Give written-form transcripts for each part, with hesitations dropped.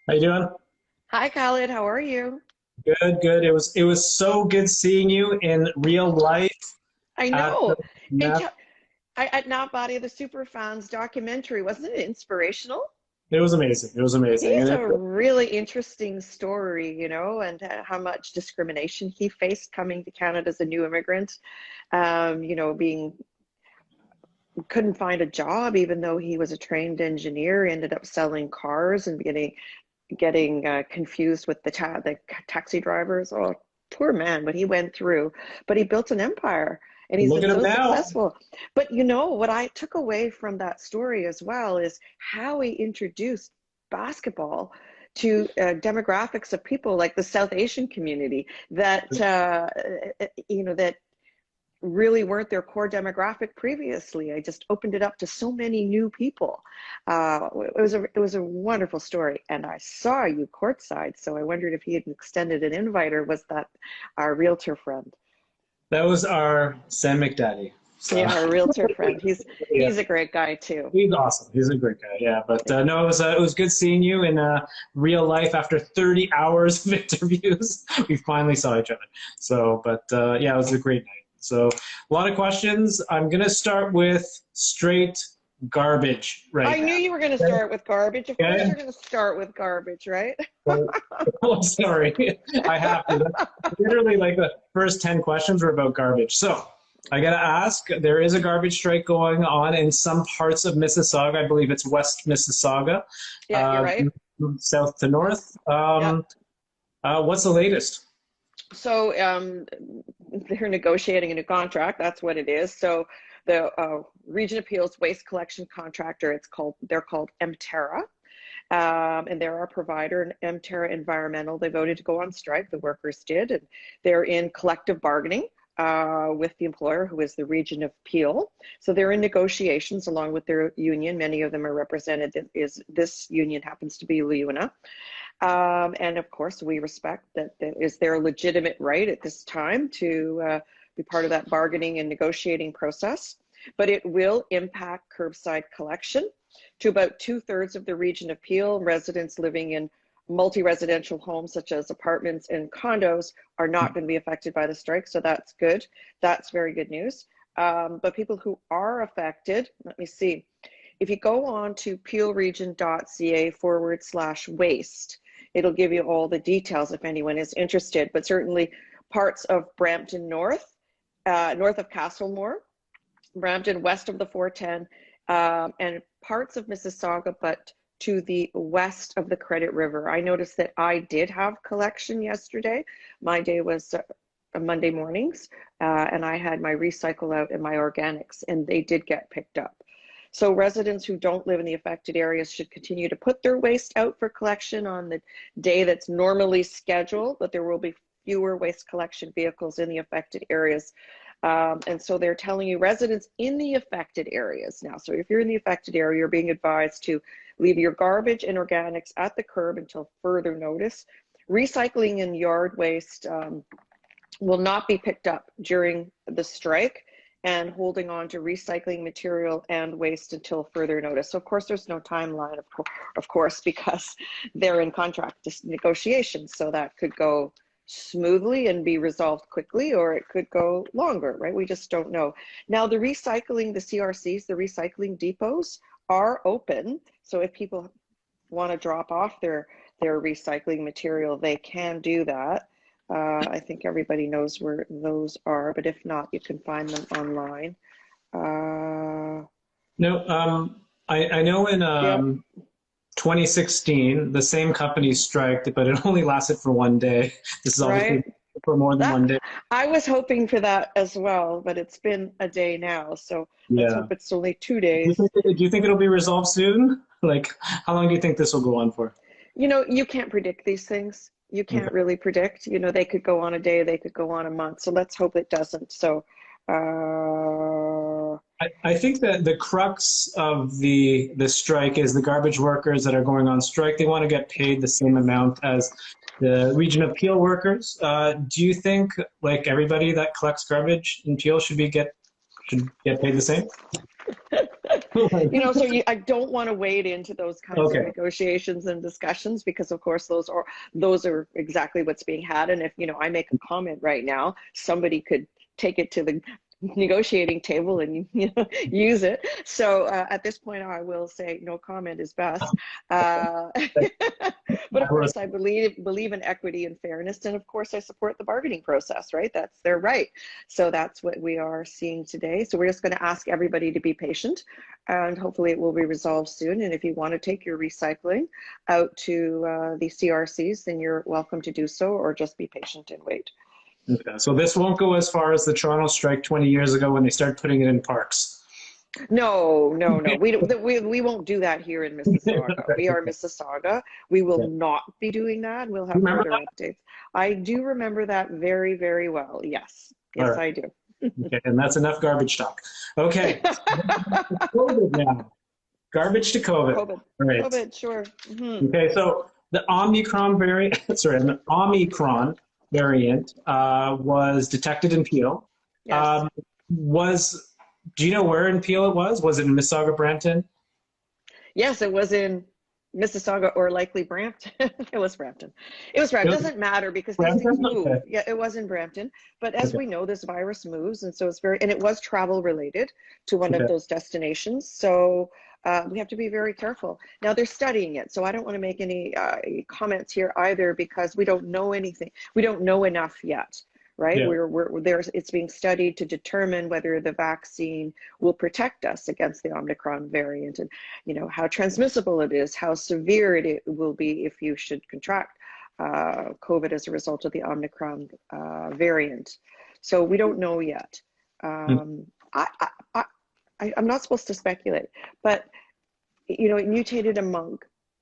How you doing? Hi, Khaled. How are you? Good, good. It was so good seeing you in real life I at the know. Hey, meth. at Not Body of the Superfans documentary, wasn't it inspirational? It was amazing. It was amazing. He's And a really interesting story, and how much discrimination he faced coming to Canada as a new immigrant. Being couldn't find a job even though he was a trained engineer, ended up selling cars and getting confused with the taxi drivers. Oh, poor man, what he went through. But he built an empire and he's look been at him so now. successful. But what I took away from that story as well is how he introduced basketball to demographics of people like the South Asian community that really weren't their core demographic previously. I just opened it up to so many new people. It was a wonderful story, and I saw you courtside, so I wondered if he had extended an invite, or was that our realtor friend? That was our Sam McDaddy. So Yeah, our realtor friend. He's yeah, he's a great guy too. he's awesome. He's a great guy. Yeah, but no, it was good seeing you in real life after 30 hours of interviews. We finally saw each other. So, but yeah, it was a great night. So, a lot of questions. I'm gonna start with straight garbage right I knew now. you were going to start with garbage. Of course, Okay. you're going to start with garbage, right? So, oh, sorry. I have to. That's literally like the first 10 questions were about garbage. So I got to ask, there is a garbage strike going on in some parts of Mississauga. I believe it's West Mississauga, Yeah, you're uh, right. south to north. Yeah. What's the latest? So they're negotiating a new contract. That's what it is. So the Region Appeals Waste Collection Contractor, they're called Mterra, and they're our provider, Mterra Environmental. They voted to go on strike. The workers did, and they're in collective bargaining. With the employer, who is the Region of Peel. So they're in negotiations along with their union. Many of them are represented. This union happens to be LUNA. And of course, we respect that is their legitimate right at this time to be part of that bargaining and negotiating process. But it will impact curbside collection to about 2/3 of the Region of Peel. Residents living in multi-residential homes, such as apartments and condos, are not going to be affected by the strike. So that's good. That's very good news. But people who are affected, let me see. If you go on to peelregion.ca/waste, it'll give you all the details if anyone is interested. But certainly parts of Brampton North, north of Castlemore, Brampton west of the 410, and parts of Mississauga, but to the west of the Credit River. I noticed that I did have collection yesterday. My day was Monday mornings, and I had my recycle out and my organics, and they did get picked up. So residents who don't live in the affected areas should continue to put their waste out for collection on the day that's normally scheduled, but there will be fewer waste collection vehicles in the affected areas. And so they're telling you residents in the affected areas now. So if you're in the affected area, you're being advised to leave your garbage and organics at the curb until further notice. Recycling and yard waste will not be picked up during the strike, and holding on to recycling material and waste until further notice. So of course, there's no timeline, of course, because they're in contract negotiations. So that could go smoothly and be resolved quickly, or it could go longer, right? We just don't know. Now, the CRCs, the recycling depots are open. So if people want to drop off their recycling material, they can do that. I think everybody knows where those are, but if not, you can find them online. No, I know in Yeah, 2016, the same company striked, but it only lasted for one day. This is obviously right. for more than one That day. I was hoping for that as well, but it's been a day now, so let's Yeah. hope it's only two Do you days. think, do you think it'll be resolved soon? Like, how long do you think this will go on for? You can't predict these things. You Okay. can't really predict. They could go on a day, they could go on a month. So let's hope it doesn't. So, I think that the crux of the strike is the garbage workers that are going on strike. They want to get paid the same amount as the Region of Peel workers. Do you think like everybody that collects garbage in Peel should be get should get paid the same? So I don't want to wade into those kinds of negotiations and discussions, because of course those are exactly what's being had. And if, I make a comment right now, somebody could take it to the negotiating table and use it. So at this point, I will say no comment is best. But of course, I believe in equity and fairness, and of course, I support the bargaining process. Right, that's their right. So that's what we are seeing today. So we're just going to ask everybody to be patient, and hopefully, it will be resolved soon. And if you want to take your recycling out to the CRCs, then you're welcome to do so, or just be patient and wait. Okay. So this won't go as far as the Toronto strike 20 years ago when they started putting it in parks. No. We won't do that here in Mississauga. We are Mississauga. We will not be doing that. We'll have further updates. I do remember that very, very well. Yes, right. I do. Okay, and that's enough garbage talk. Okay. COVID now. Garbage to COVID. COVID. Right. COVID, sure. Mm-hmm. Okay, so the Omicron variant, was detected in Peel. Yes. Do you know where in Peel it was? Was it in Mississauga, Brampton? Yes, it was in Mississauga, or likely Brampton. It was Brampton. It doesn't matter, because these things move. Okay. Yeah, it was in Brampton. But as we know, this virus moves, and so and it was travel related to one of those destinations. So we have to be very careful. Now they're studying it, so I don't want to make any comments here either, because we don't know anything. We don't know enough yet. Right, it's being studied to determine whether the vaccine will protect us against the Omicron variant, and how transmissible it is, how severe it will be if you should contract COVID as a result of the Omicron variant. So we don't know yet. I'm not supposed to speculate, but it mutated among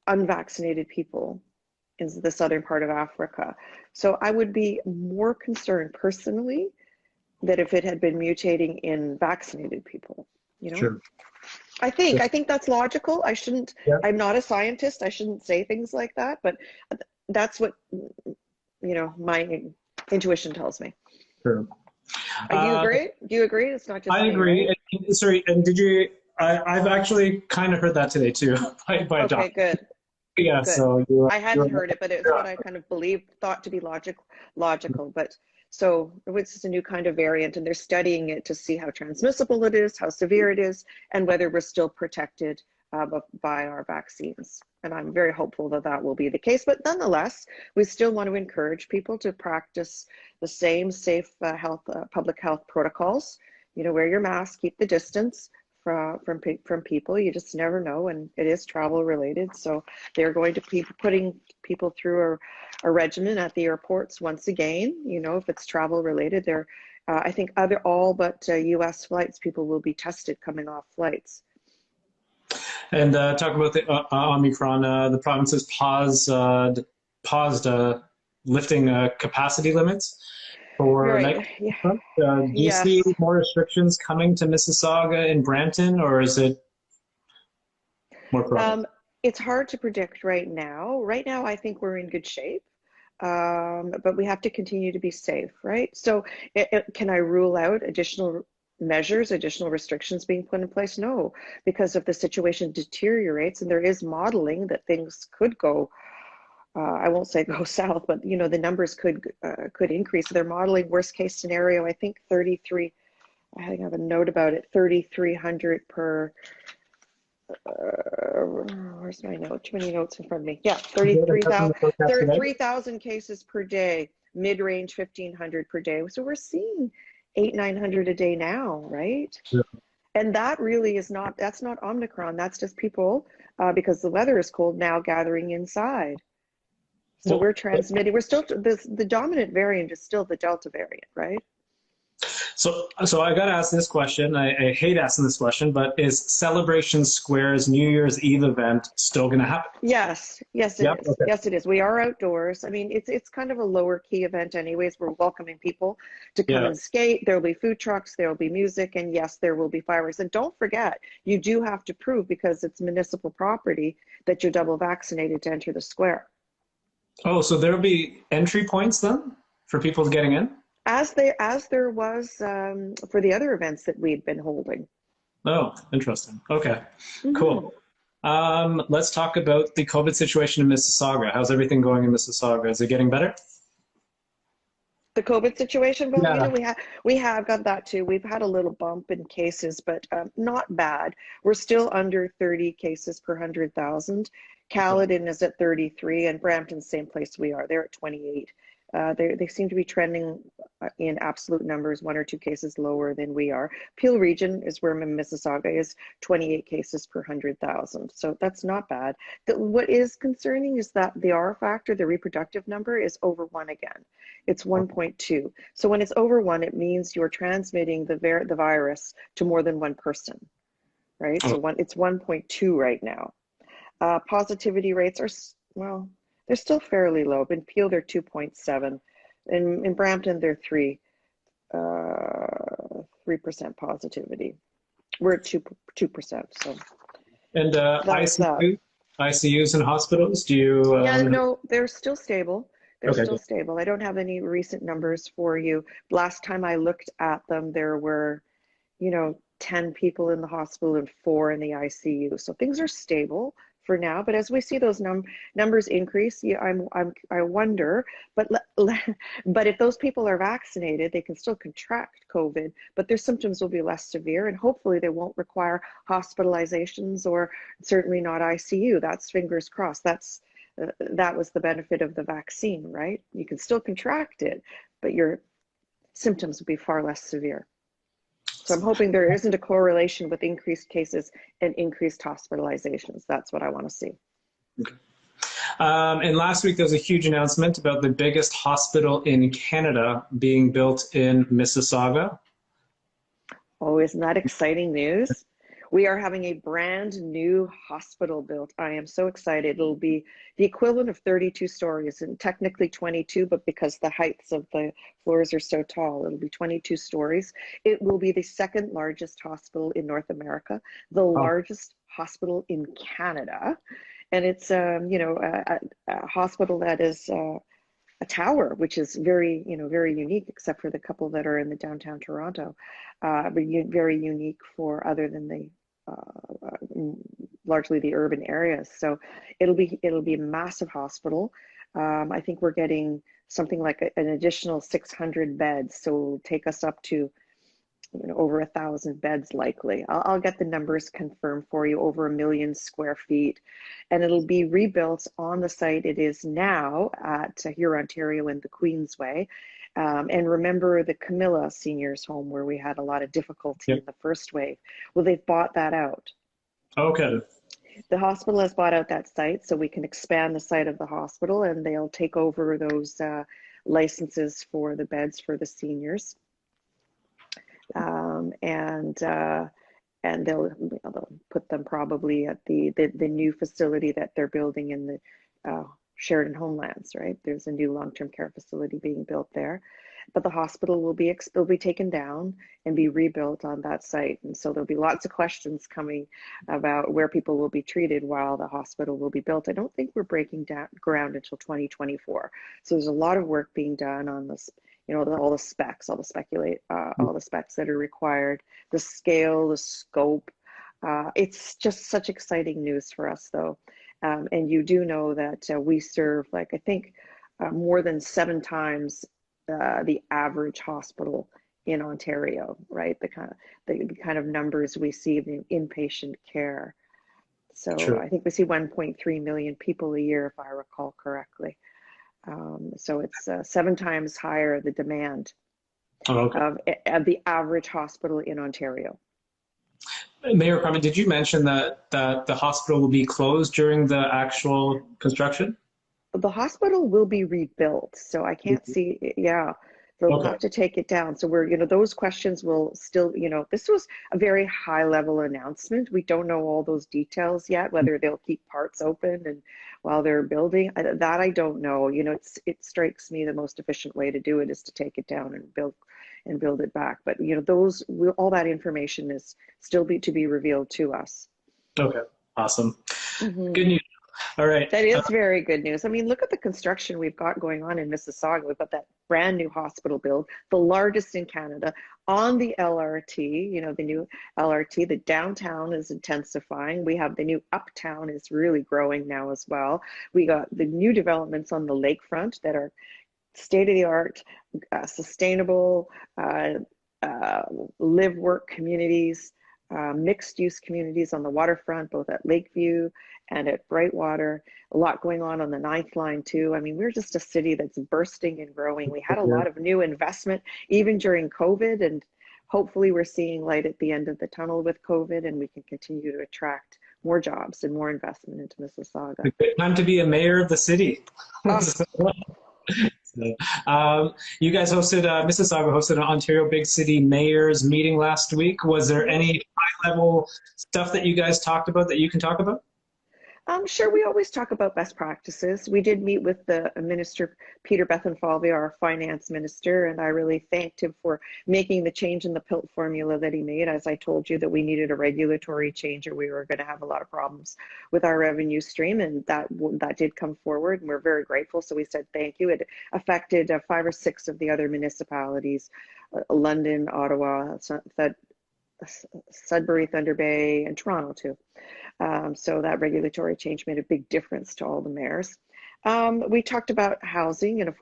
unvaccinated people in the southern part of Africa. So I would be more concerned personally that if it had been mutating in vaccinated people, Sure. I think that's logical. I'm not a scientist. I shouldn't say things like that, but that's what, my intuition tells me. Sure. Do you agree? Do you agree? It's not just I agree. Right? Sorry, and did you, I've actually kind of heard that today too, by a doctor. Okay, good. Yeah, good. So I hadn't heard it, but it's what I kind of thought to be logical. But so it's just a new kind of variant, and they're studying it to see how transmissible it is, how severe it is, and whether we're still protected by our vaccines. And I'm very hopeful that that will be the case. But nonetheless, we still want to encourage people to practice the same safe public health protocols. Wear your mask, keep the distance from people. You just never know, and it is travel related. So they're going to be putting people through a regimen at the airports once again. If it's travel related, I think all but U.S. flights, people will be tested coming off flights. And talk about the Omicron. The province has paused lifting capacity limits for night. Do you see more restrictions coming to Mississauga and Brampton, or is it more problem? It's hard to predict right now. Right now, I think we're in good shape, but we have to continue to be safe, right? So can I rule out additional measures, additional restrictions being put in place? No, because if the situation deteriorates, and there is modeling that things could go, I won't say go south, but the numbers could increase. They're modeling worst case scenario. I think 33. I think I have a note about it. 3,300 per. Where's my note? Too many notes in front of me. Yeah, 3,000 cases per day. Mid range 1,500 per day. So we're seeing 800-900 a day now, right? Yeah. And that really is not. That's not Omicron. That's just people because the weather is cold now gathering inside. So we're transmitting. We're still the dominant variant is still the Delta variant, right? So I got to ask this question. I hate asking this question, but is Celebration Square's New Year's Eve event still going to happen? Yes, it is. Okay. Yes, it is. We are outdoors. I mean, it's kind of a lower key event, anyways. We're welcoming people to come and skate. There will be food trucks. There will be music, and yes, there will be fireworks. And don't forget, you do have to prove, because it's municipal property, that you're double vaccinated to enter the square. Oh, so there'll be entry points then for people getting in? as there was for the other events that we'd been holding. Oh, interesting. Okay, Mm-hmm. cool. Let's talk about the COVID situation in Mississauga. How's everything going in Mississauga? Is it getting better? The COVID situation, well, Yeah. we have got that too. We've had a little bump in cases, but not bad. We're still under 30 cases per 100,000. Okay. Caledon is at 33, and Brampton's same place we are. They're at 28. They seem to be trending in absolute numbers, 1 or 2 cases lower than we are. Peel region is where Mississauga is, 28 cases per 100,000. So that's not bad. What is concerning is that the R factor, the reproductive number, is over 1 again. It's 1.2. So when it's over 1, it means you're transmitting the virus to more than one person, right? Oh, So it's 1.2 right now. Positivity rates are, well, they're still fairly low. In Peel, they're 2.7. In Brampton, they're 3% positivity. We're at 2%. So and that's that. ICUs and hospitals, do you? Yeah, no, they're still stable. They're Okay, still good. stable. I don't have any recent numbers for you. Last time I looked at them, there were, 10 people in the hospital and 4 in the ICU. So things are stable for now. But as we see those numbers increase, yeah, I wonder. But but if those people are vaccinated, they can still contract COVID, but their symptoms will be less severe, and hopefully they won't require hospitalizations or certainly not ICU. That's fingers crossed. That was the benefit of the vaccine, right? You can still contract it, but your symptoms will be far less severe. So I'm hoping there isn't a correlation with increased cases and increased hospitalizations. That's what I want to see. Okay. And last week there was a huge announcement about the biggest hospital in Canada being built in Mississauga. Oh, isn't that exciting news? We are having a brand new hospital built. I am so excited. It'll be the equivalent of 32 stories, and technically 22, but because the heights of the floors are so tall, it'll be 22 stories. It will be the second largest hospital in North America, the Oh, largest hospital in Canada, and it's a hospital that is a tower, which is very unique, except for the couple that are in the downtown Toronto, but very unique for other than the largely the urban areas. So it'll be a massive hospital. I think we're getting something like an additional 600 beds, so it'll take us up to over 1,000 beds likely. I'll get the numbers confirmed for you, over 1 million square feet. And it'll be rebuilt on the site it is now at Huron, Ontario in the Queensway. And remember the Camilla Seniors Home where we had a lot of difficulty yeah. in the first wave? Well, they've bought that out. Okay. The hospital has bought out that site, so we can expand the site of the hospital, and they'll take over those licenses for the beds for the seniors. And they'll put them probably at the new facility that they're building in the Sheridan Homelands, right? There's a new long-term care facility being built there, but the hospital will be taken down and be rebuilt on that site. And so there'll be lots of questions coming about where people will be treated while the hospital will be built. I don't think we're breaking down ground until 2024. So there's a lot of work being done on this, all the specs, all the specs that are required, the scale, the scope. It's just such exciting news for us, though. And you do know that we serve, I think, more than 7 times the average hospital in Ontario, right? The kind of numbers we see in inpatient care. So True. I think we see 1.3 million people a year, if I recall correctly. So it's 7 times higher the demand Oh, okay. of the average hospital in Ontario. Mayor Crombie, did you mention that the hospital will be closed during the actual construction? The hospital will be rebuilt, so I can't see, yeah, they'll Okay. have to take it down. So those questions will still, this was a very high level announcement. We don't know all those details yet, whether they'll keep parts open and while they're building, that I don't know. It strikes me the most efficient way to do it is to take it down and build it back. But all that information is still to be revealed to us. Okay. Awesome. Mm-hmm. Good news. All right. That is very good news. I mean, look at the construction we've got going on in Mississauga. We've got that brand new hospital build, the largest in Canada, on the LRT, you know, the new LRT. The downtown is intensifying. We have the new uptown is really growing now as well. We got the new developments on the lakefront that are state-of-the-art, sustainable, live-work communities, mixed-use communities on the waterfront, both at Lakeview and at Brightwater. A lot going on the Ninth Line too. I mean, we're just a city that's bursting and growing. We had a lot of new investment even during COVID, and hopefully we're seeing light at the end of the tunnel with COVID, and we can continue to attract more jobs and more investment into Mississauga. A good time to be a mayor of the city. Oh. You guys hosted, Mississauga hosted an Ontario Big City Mayors meeting last week. Was there any high-level stuff that you guys talked about that you can talk about? Sure, we always talk about best practices. We did meet with the Minister, Peter Bethenfalvey, our finance minister, and I really thanked him for making the change in the PILT formula that he made. As I told you that we needed a regulatory change or we were going to have a lot of problems with our revenue stream, and that did come forward, and we're very grateful. So we said thank you. It affected 5 or 6 of the other municipalities, London, Ottawa, Sudbury, Thunder Bay, and Toronto too. So that regulatory change made a big difference to all the mayors. We talked about housing and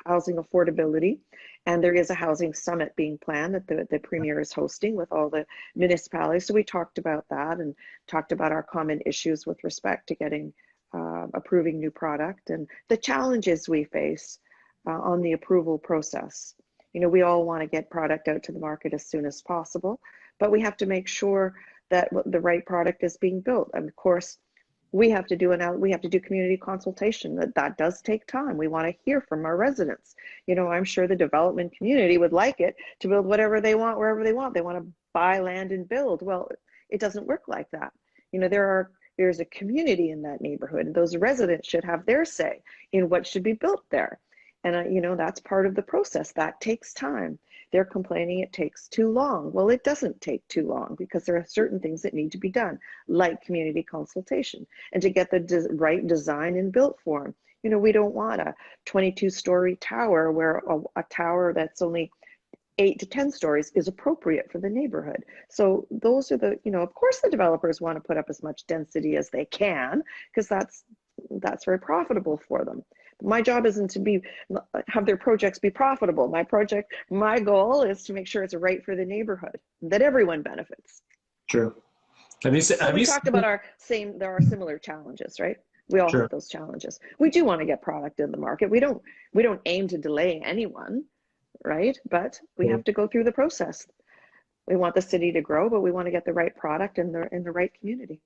housing affordability, and there is a housing summit being planned that the Premier is hosting with all the municipalities. So we talked about that and talked about our common issues with respect to getting approving new product and the challenges we face on the approval process. You know, we all want to get product out to the market as soon as possible, but we have to make sure that the right product is being built. And of course, we have to do community consultation. That does take time. We want to hear from our residents. You know, I'm sure the development community would like it to build whatever they want, wherever they want. They want to buy land and build. Well, it doesn't work like that. You know, there's a community in that neighborhood, and those residents should have their say in what should be built there. And, you know, that's part of the process. That takes time. They're complaining it takes too long. Well, it doesn't take too long because there are certain things that need to be done, like community consultation, and to get the right design and built form. You know, we don't want a 22-story tower where a tower that's only 8 to 10 stories is appropriate for the neighborhood. So those are the, you know, of course the developers want to put up as much density as they can because that's very profitable for them. My job isn't to have their projects be profitable. My goal is to make sure it's right for the neighborhood, that everyone benefits. True. We talked about there are similar challenges, right? We all have those challenges. We do want to get product in the market. We don't aim to delay anyone, right? But we have to go through the process. We want the city to grow, but we want to get the right product in the right community.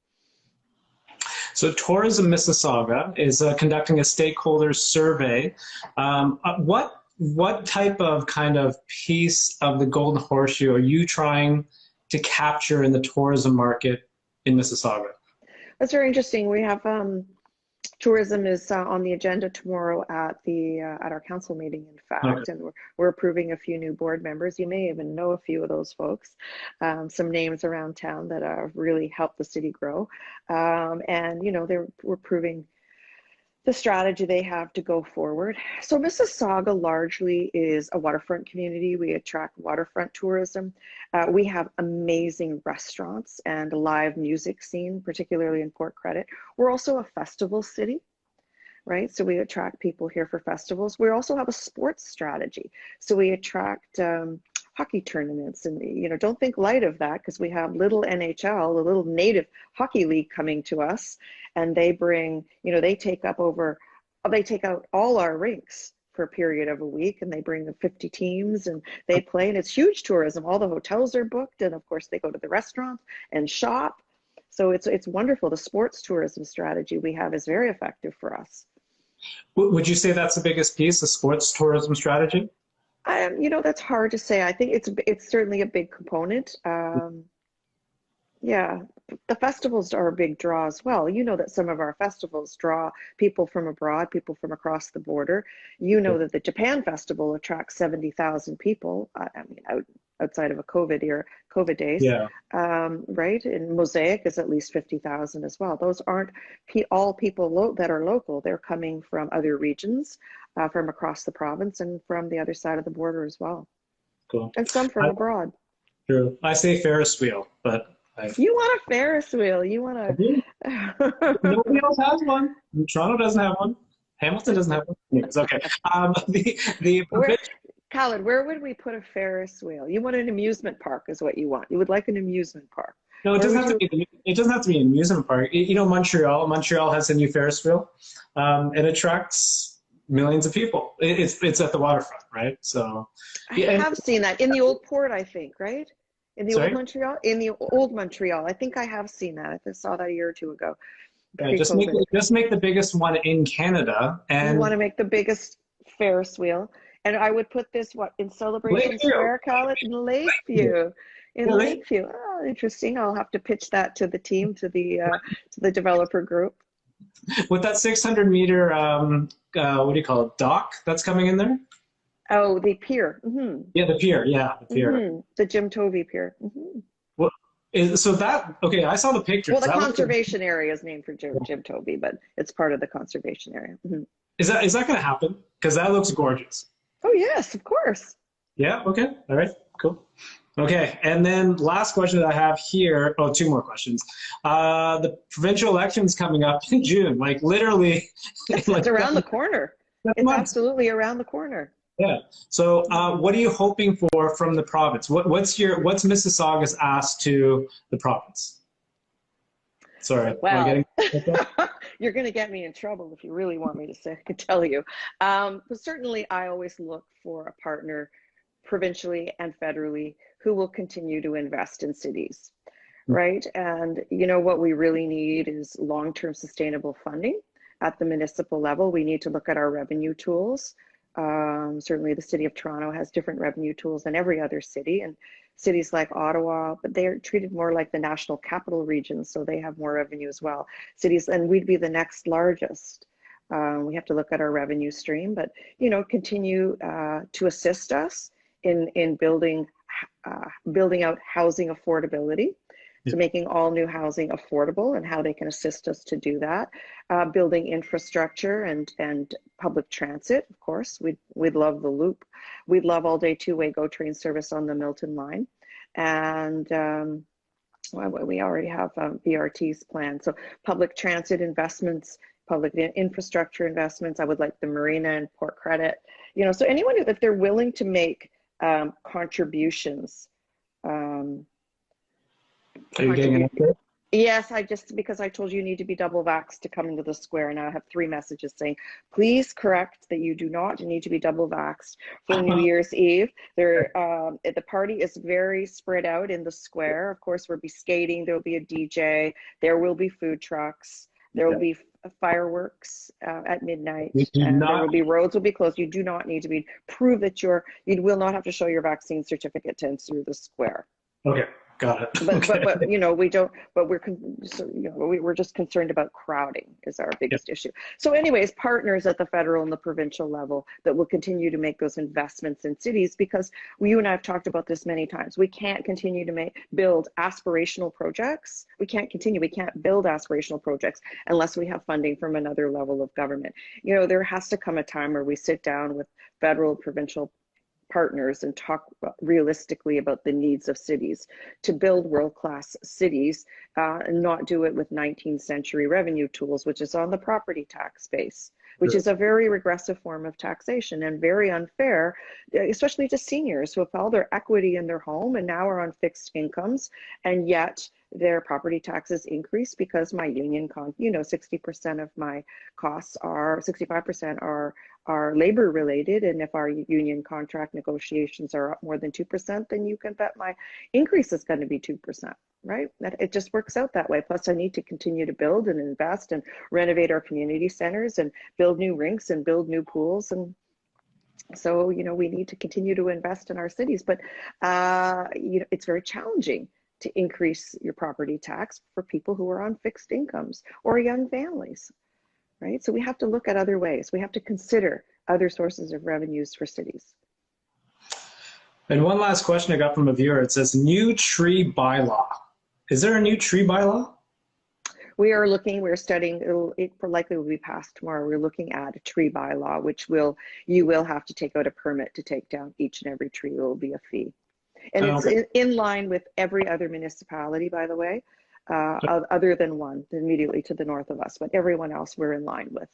So Tourism Mississauga is conducting a stakeholders survey. What type of kind of piece of the Golden Horseshoe are you trying to capture in the tourism market in Mississauga? That's very interesting. We have tourism is on the agenda tomorrow at our council meeting, in fact, and we're approving a few new board members. You may even know a few of those folks, some names around town that have really helped the city grow. And, you know, we're proving the strategy they have to go forward. So Mississauga largely is a waterfront community. We attract waterfront tourism. We have amazing restaurants and a live music scene, particularly in Port Credit. We're also a festival city, right? So we attract people here for festivals. We also have a sports strategy. So we attract hockey tournaments, and, you know, don't think light of that because we have little NHL, the little native hockey league coming to us, and they bring, you know, they take out all our rinks for a period of a week, and they bring 50 teams and they play, and it's huge tourism. All the hotels are booked, and of course they go to the restaurants and shop. So it's wonderful. The sports tourism strategy we have is very effective for us. Would you say that's the biggest piece, the sports tourism strategy? You know, that's hard to say. I think it's certainly a big component. You Yeah, the festivals are a big draw as well. You know that some of our festivals draw people from abroad, people from across the border. You know that the Japan Festival attracts 70,000 people. I mean, outside of a COVID days, Yeah. right? And Mosaic is at least 50,000 as well. Those aren't all people that are local. They're coming from other regions, from across the province and from the other side of the border as well, Cool. and some from I, abroad. true. I say Ferris wheel, but You want a Ferris wheel. You I want do. to. Nobody else has one. Toronto doesn't have one. Hamilton doesn't have one. Anyways, okay. The Where, provincial. Khaled, where would we put a Ferris wheel? You want an amusement park, is what you want. You would like an amusement park. No, it Where doesn't would have to you? be. It doesn't have to be an amusement park. You know, Montreal. Montreal has a new Ferris wheel. It attracts millions of people. It's at the waterfront, right? So, I yeah. And, have seen that in the old port, I think, right? In the old sorry. Montreal? In the old Montreal. I think I have seen that. I saw that a year or two ago, pre-COVID. Just make the biggest one in Canada You want and to make the biggest Ferris wheel. And I would put this, what, in Celebration Lakeview. Square, Khaled? In Lakeview. In Yeah, Lakeview. Oh, interesting. I'll have to pitch that to the team, to the developer group. with that 600-meter what do you call it, dock that's coming in there. Oh, the pier. Mm-hmm. Yeah, the pier. Yeah, the pier. Mm-hmm. The Jim Tovey Pier. Mm-hmm. Well, so that okay? I saw the pictures. Well, the That conservation area is named for Jim Tovey, but it's part of the conservation area. Mm-hmm. is that going to happen? Because that looks gorgeous. Oh, yes, of course. Yeah. Okay. All right. Cool. Okay. And then last question that I have here. Oh, two more questions. The provincial elections coming up in June. Like literally, It's like around the corner. It's months. absolutely around the corner. Yeah. So, what are you hoping for from the province? What's Mississauga's ask to the province? Sorry, Well, you're going to get me in trouble if you really want me to say, I can tell you. But certainly, I always look for a partner provincially and federally who will continue to invest in cities, right? And you know what we really need is long-term sustainable funding at the municipal level. We need to look at our revenue tools. Certainly the city of Toronto has different revenue tools than every other city, and cities like Ottawa, but they're treated more like the national capital region, so they have more revenue as well. Cities, and we'd be the next largest. We have to look at our revenue stream, but you know, continue to assist us in building out housing affordability. So making all new housing affordable and how they can assist us to do that. Building infrastructure and public transit, of course. We'd love the loop. We'd love all-day two-way GO train service on the Milton line. And we already have BRTs planned. So public transit investments, public infrastructure investments. I would like the marina and port credit. You know, so anyone, if they're willing to make contributions, are you getting an answer? yes, because I told you need to be double vaxxed to come into the square. And I have 3 messages saying, please correct that you do not need to be double vaxxed for New Year's Eve. The party is very spread out in the square. Of course, we'll be skating. There'll be a DJ. There will be food trucks. There will be fireworks at midnight. And roads will be closed. You do not need to prove that you will not have to show your vaccine certificate to enter through the square. Okay. Got it. But you know, we don't. But we're just concerned about crowding is our biggest issue. So, anyways, partners at the federal and the provincial level that will continue to make those investments in cities, because you and I have talked about this many times. We can't continue to build aspirational projects. We can't build aspirational projects unless we have funding from another level of government. You know, there has to come a time where we sit down with federal, provincial partners and talk realistically about the needs of cities to build world-class cities and not do it with 19th century revenue tools, which is on the property tax base, which is a very regressive form of taxation and very unfair, especially to seniors who have all their equity in their home and now are on fixed incomes, and yet their property taxes increase because my union 60% of my costs are 65% are labor related, and if our union contract negotiations are up more than 2%, then you can bet my increase is going to be 2%, right? It just works out that way. Plus I need to continue to build and invest and renovate our community centers and build new rinks and build new pools, and so, you know, we need to continue to invest in our cities, but you know, it's very challenging to increase your property tax for people who are on fixed incomes or young families, right? So we have to look at other ways. We have to consider other sources of revenues for cities. And one last question I got from a viewer. It says new tree bylaw. Is there a new tree bylaw? We are looking, we're studying, it likely will be passed tomorrow. We're looking at a tree bylaw, which you will have to take out a permit to take down each and every tree. It will be a fee. And it's in line with every other municipality, by the way, other than one immediately to the north of us, but everyone else we're in line with.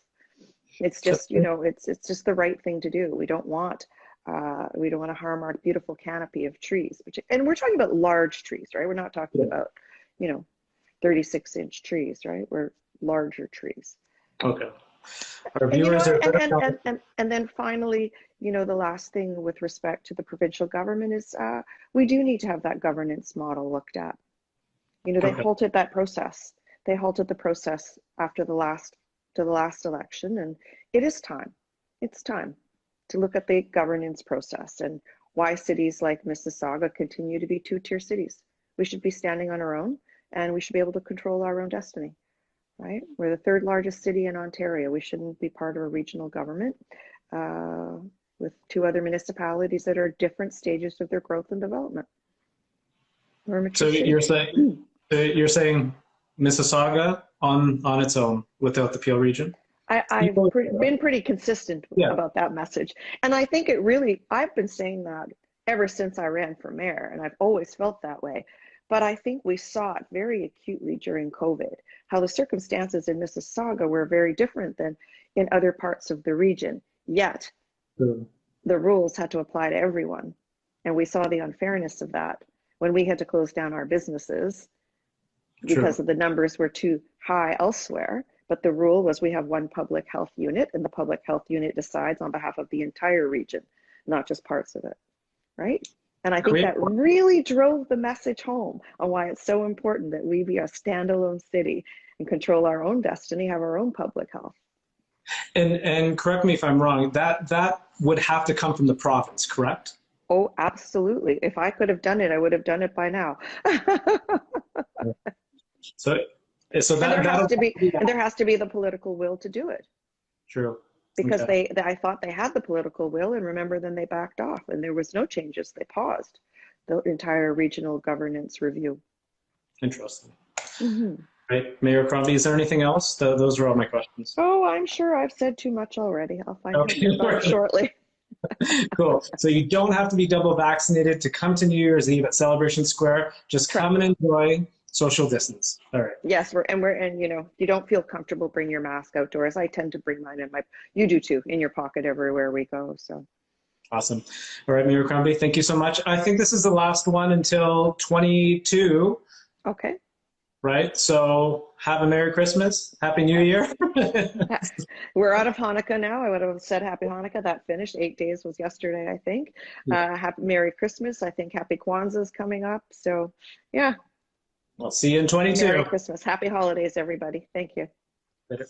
It's just, you know, it's just the right thing to do. We don't want to harm our beautiful canopy of trees. And we're talking about large trees, right? We're not talking about, you know, 36-inch trees, right? We're larger trees. Okay. Our viewers and then finally, you know, the last thing with respect to the provincial government is we do need to have that governance model looked at. You know, they halted that process. They halted the process after the last election, and it is time. It's time to look at the governance process and why cities like Mississauga continue to be two-tier cities. We should be standing on our own, and we should be able to control our own destiny, right? We're the third largest city in Ontario. We shouldn't be part of a regional government with two other municipalities that are at different stages of their growth and development. So you're saying Mississauga on its own without the Peel region? I've been pretty consistent about that message. And I think I've been saying that ever since I ran for mayor, and I've always felt that way. But I think we saw it very acutely during COVID, how the circumstances in Mississauga were very different than in other parts of the region. Yet, the rules had to apply to everyone. And we saw the unfairness of that when we had to close down our businesses because of the numbers were too high elsewhere. But the rule was we have one public health unit, and the public health unit decides on behalf of the entire region, not just parts of it, right? And I think that really drove the message home on why it's so important that we be a standalone city and control our own destiny, have our own public health. And correct me if I'm wrong, that would have to come from the province, correct? Oh, absolutely. If I could have done it, I would have done it by now. So there has to be the political will to do it. True. Because I thought they had the political will, and remember, then they backed off, and there was no changes. They paused the entire regional governance review. Interesting. Right, Mayor Crombie, is there anything else? Those are all my questions. Oh, I'm sure I've said too much already. I'll find out shortly. Cool. So you don't have to be double vaccinated to come to New Year's Eve at Celebration Square. Just come and enjoy. Social distance. All right. Yes, and you know, you don't feel comfortable, bring your mask outdoors. I tend to bring mine you do too, in your pocket everywhere we go. So awesome. All right, Mayor Crombie, thank you so much. I think this is the last one until 22. Okay. Right. So have a Merry Christmas. Happy New Year. We're out of Hanukkah now. I would have said Happy Hanukkah. That finished. 8 days was yesterday, I think. Happy Merry Christmas. I think Happy Kwanzaa is coming up. So yeah. I'll see you in 22. Merry Christmas. Happy holidays, everybody. Thank you. Later.